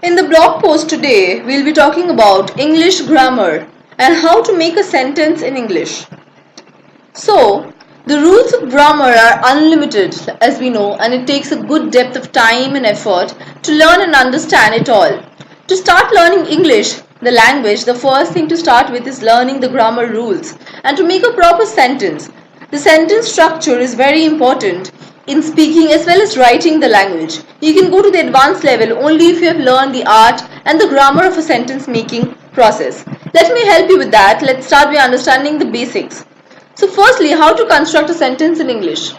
In the blog post today, we'll be talking about English grammar and how to make a sentence in English. So, the rules of grammar are unlimited, as we know, and it takes a good depth of time and effort to learn and understand it all. To start learning English, the language, the first thing to start with is learning the grammar rules. And to make a proper sentence, the sentence structure is very important in speaking as well as writing the language. You can go to the advanced level only if you have learned the art and the grammar of a sentence making process. Let me help you with that. Let's start by understanding the basics. So firstly, how to construct a sentence in English.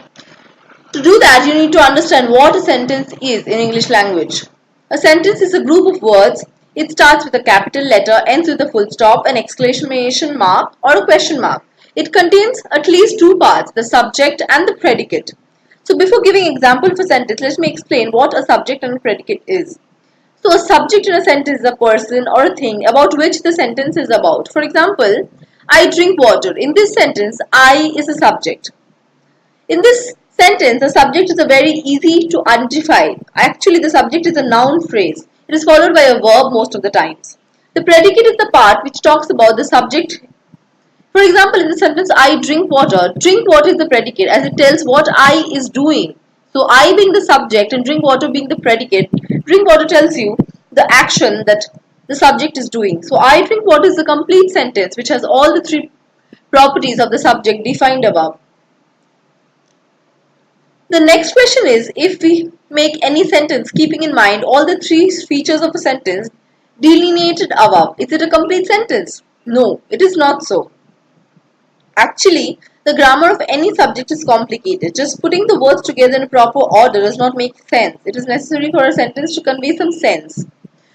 To do that, you need to understand what a sentence is in English language. A sentence is a group of words. It starts with a capital letter, ends with a full stop, an exclamation mark, or a question mark. It contains at least two parts, the subject and the predicate. So before giving example of a sentence, let me explain what a subject and a predicate is. So a subject in a sentence is a person or a thing about which the sentence is about. For example, I drink water. In this sentence, I is a subject. In this sentence, the subject is a very easy to identify. Actually, the subject is a noun phrase. It is followed by a verb most of the times. The predicate is the part which talks about the subject. For example, in the sentence, I drink water is the predicate as it tells what I is doing. So, I being the subject and drink water being the predicate, drink water tells you the action that the subject is doing. So, I drink water is a complete sentence which has all the three properties of the subject defined above. The next question is, if we make any sentence keeping in mind all the three features of a sentence delineated above, is it a complete sentence? No, it is not so. Actually, the grammar of any subject is complicated. Just putting the words together in a proper order does not make sense. It is necessary for a sentence to convey some sense.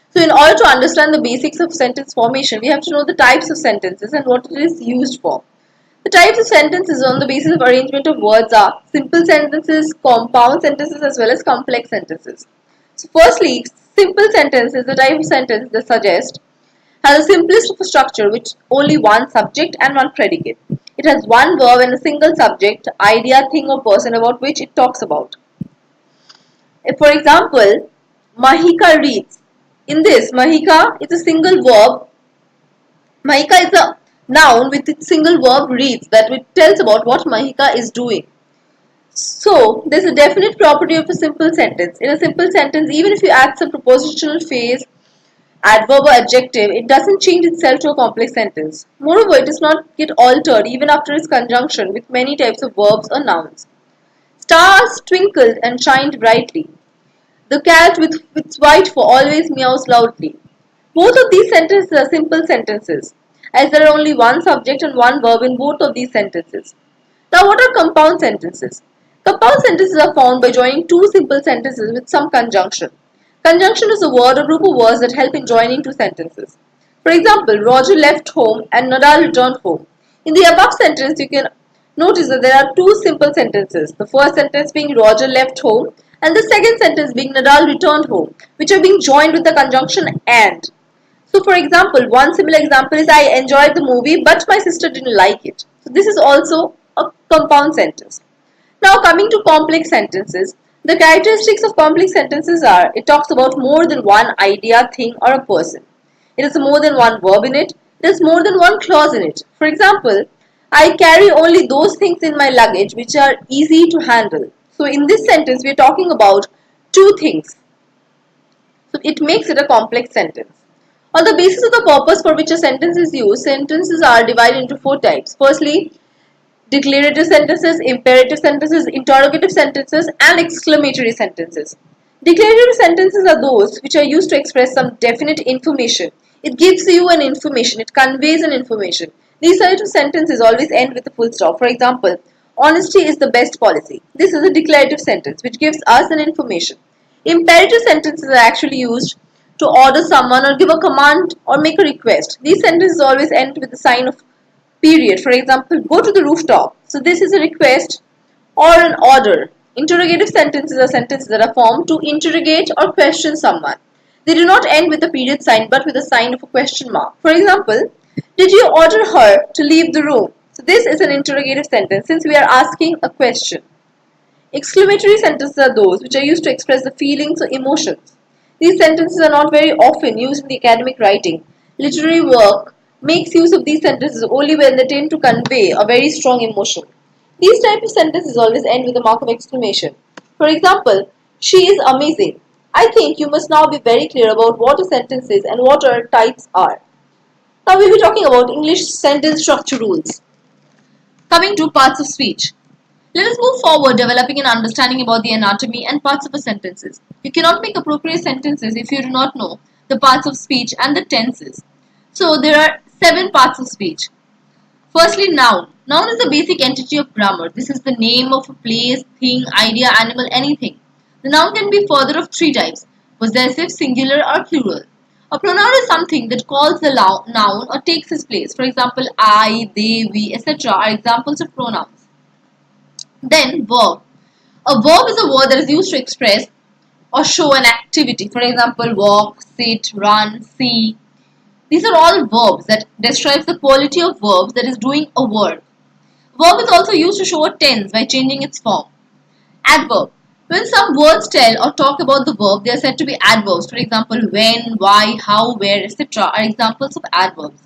So in order to understand the basics of sentence formation, we have to know the types of sentences and what it is used for. The types of sentences on the basis of arrangement of words are simple sentences, compound sentences as well as complex sentences. So firstly, simple sentence is the type of sentence that suggests has the simplest of a structure which only one subject and one predicate. It has one verb and a single subject, idea, thing or person about which it talks about. If, for example, Mahika reads. In this, Mahika is a single verb. Mahika is a noun with its single verb reads that which tells about what Mahika is doing. So, there's a definite property of a simple sentence. In a simple sentence, even if you add some prepositional phrase, adverb or adjective, it doesn't change itself to a complex sentence. Moreover, it does not get altered even after its conjunction with many types of verbs or nouns. Stars twinkled and shined brightly. The cat with its white fur always meows loudly. Both of these sentences are simple sentences, as there are only one subject and one verb in both of these sentences. Now, what are compound sentences? Compound sentences are found by joining two simple sentences with some conjunction. Conjunction is a word or group of words that help in joining two sentences. For example, Roger left home and Nadal returned home. In the above sentence, you can notice that there are two simple sentences. The first sentence being Roger left home and the second sentence being Nadal returned home, which are being joined with the conjunction and. So for example, one similar example is I enjoyed the movie but my sister didn't like it. So this is also a compound sentence. Now coming to complex sentences, the characteristics of complex sentences are it talks about more than one idea, thing or a person. It has more than one verb in it. It has more than one clause in it. For example, I carry only those things in my luggage which are easy to handle. So in this sentence, we are talking about two things. So it makes it a complex sentence. On the basis of the purpose for which a sentence is used, sentences are divided into four types. Firstly, declarative sentences, imperative sentences, interrogative sentences, and exclamatory sentences. Declarative sentences are those which are used to express some definite information. It gives you an information, it conveys an information. These types of sentences always end with a full stop. For example, honesty is the best policy. This is a declarative sentence which gives us an information. Imperative sentences are actually used to order someone or give a command or make a request. These sentences always end with the sign of period. For example, go to the rooftop. So this is a request or an order. Interrogative sentences are sentences that are formed to interrogate or question someone. They do not end with a period sign but with a sign of a question mark. For example, did you order her to leave the room? So this is an interrogative sentence since we are asking a question. Exclamatory sentences are those which are used to express the feelings or emotions. These sentences are not very often used in the academic writing. Literary work makes use of these sentences only when they tend to convey a very strong emotion. These type of sentences always end with a mark of exclamation. For example, she is amazing. I think you must now be very clear about what a sentence is and what our types are. Now we'll be talking about English sentence structure rules. Coming to parts of speech. Let us move forward developing an understanding about the anatomy and parts of a sentences. You cannot make appropriate sentences if you do not know the parts of speech and the tenses. So there are 7 parts of speech. Firstly, noun. Noun is the basic entity of grammar. This is the name of a place, thing, idea, animal, anything. The noun can be further of 3 types: possessive, singular, or plural. A pronoun is something that calls the noun or takes its place. For example, I, they, we, etc. are examples of pronouns. Then, verb. A verb is a word that is used to express or show an activity. For example, walk, sit, run, see. These are all verbs that describes the quality of verbs that is doing a work. Verb is also used to show a tense by changing its form. Adverb. When some words tell or talk about the verb, they are said to be adverbs. For example, when, why, how, where, etc. are examples of adverbs.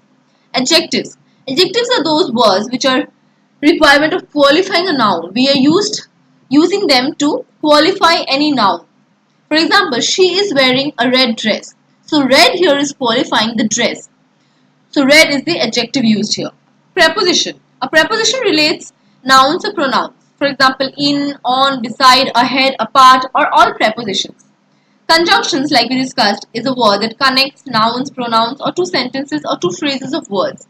Adjectives. Adjectives are those words which are requirement of qualifying a noun. We are using them to qualify any noun. For example, she is wearing a red dress. So red here is qualifying the dress. So red is the adjective used here. Preposition. A preposition relates nouns or pronouns. For example, in, on, beside, ahead, apart are all prepositions. Conjunctions, like we discussed, is a word that connects nouns, pronouns, or 2 sentences or 2 phrases of words.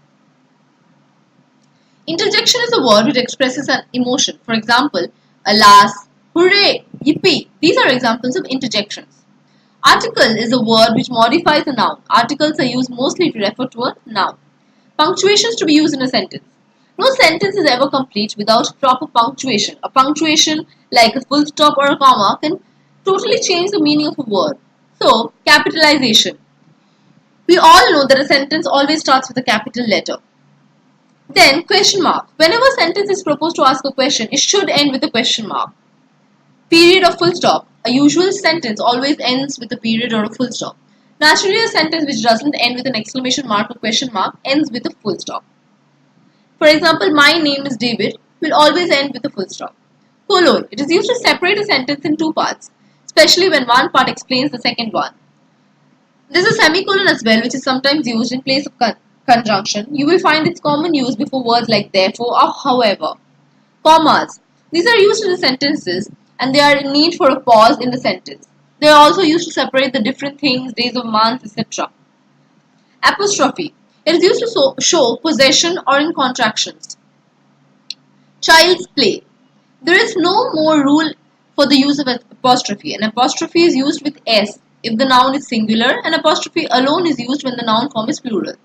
Interjection is a word which expresses an emotion. For example, alas, hooray, yippee. These are examples of interjections. Article is a word which modifies a noun. Articles are used mostly to refer to a noun. Punctuations to be used in a sentence. No sentence is ever complete without proper punctuation. A punctuation like a full stop or a comma can totally change the meaning of a word. So, capitalization. We all know that a sentence always starts with a capital letter. Then, question mark. Whenever a sentence is proposed to ask a question, it should end with a question mark. Period or full stop. A usual sentence always ends with a period or a full stop. Naturally, a sentence which doesn't end with an exclamation mark or question mark ends with a full stop. For example, my name is David will always end with a full stop. Colon. It is used to separate a sentence in 2 parts, especially when one part explains the second one. There is a semicolon as well, which is sometimes used in place of conjunction. You will find its common use before words like therefore or however. Commas. These are used in the sentences and they are in need for a pause in the sentence. They are also used to separate the different things, days of months, etc. Apostrophe. It is used to show possession or in contractions. Child's play. There is no more rule for the use of an apostrophe. An apostrophe is used with S if the noun is singular, and apostrophe alone is used when the noun form is plural.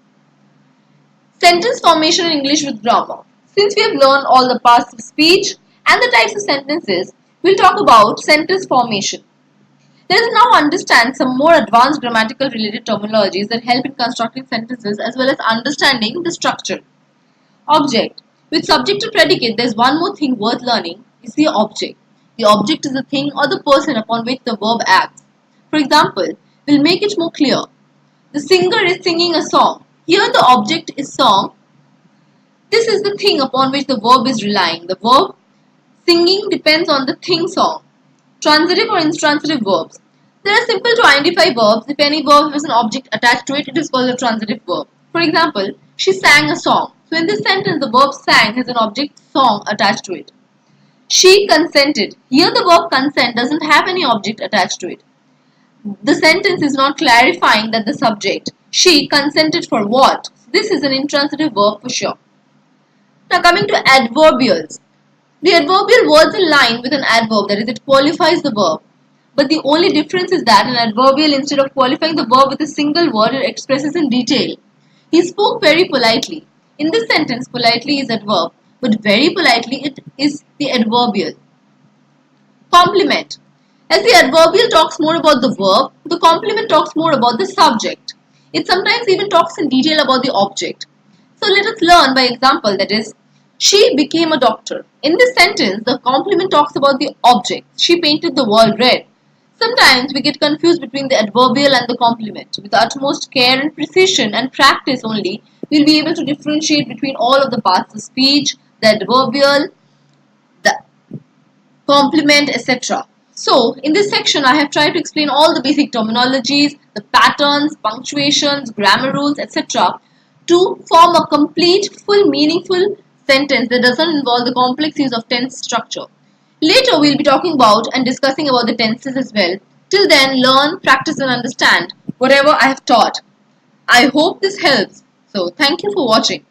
Sentence formation in English with grammar. Since we have learned all the parts of speech and the types of sentences, we'll talk about sentence formation. Let us now understand some more advanced grammatical related terminologies that help in constructing sentences as well as understanding the structure. Object. With subject and predicate, there is one more thing worth learning, is the object. The object is the thing or the person upon which the verb acts. For example, we'll make it more clear. The singer is singing a song. Here the object is song. This is the thing upon which the verb is relying. The verb singing depends on the thing song. Transitive or intransitive verbs. They are simple to identify verbs. If any verb has an object attached to it, it is called a transitive verb. For example, she sang a song. So in this sentence, the verb sang has an object song attached to it. She consented. Here the verb consent doesn't have any object attached to it. The sentence is not clarifying that the subject, she consented for what? This is an intransitive verb for sure. Now coming to adverbials. The adverbial words in line with an adverb, that is, it qualifies the verb. But the only difference is that an adverbial, instead of qualifying the verb with a single word, it expresses in detail. He spoke very politely. In this sentence, politely is adverb, but very politely it is the adverbial. Complement. As the adverbial talks more about the verb, the complement talks more about the subject. It sometimes even talks in detail about the object. So let us learn by example, that is, she became a doctor. In this sentence, the complement talks about the object. She painted the wall red. Sometimes we get confused between the adverbial and the complement. With the utmost care and precision and practice only, we'll be able to differentiate between all of the parts of speech, the adverbial, the complement, etc. So, in this section, I have tried to explain all the basic terminologies, the patterns, punctuations, grammar rules, etc. to form a complete, full, meaningful sentence that doesn't involve the complex use of tense structure. Later, we'll be talking about and discussing about the tenses as well. Till then, learn, practice, and understand whatever I have taught. I hope this helps. So, thank you for watching.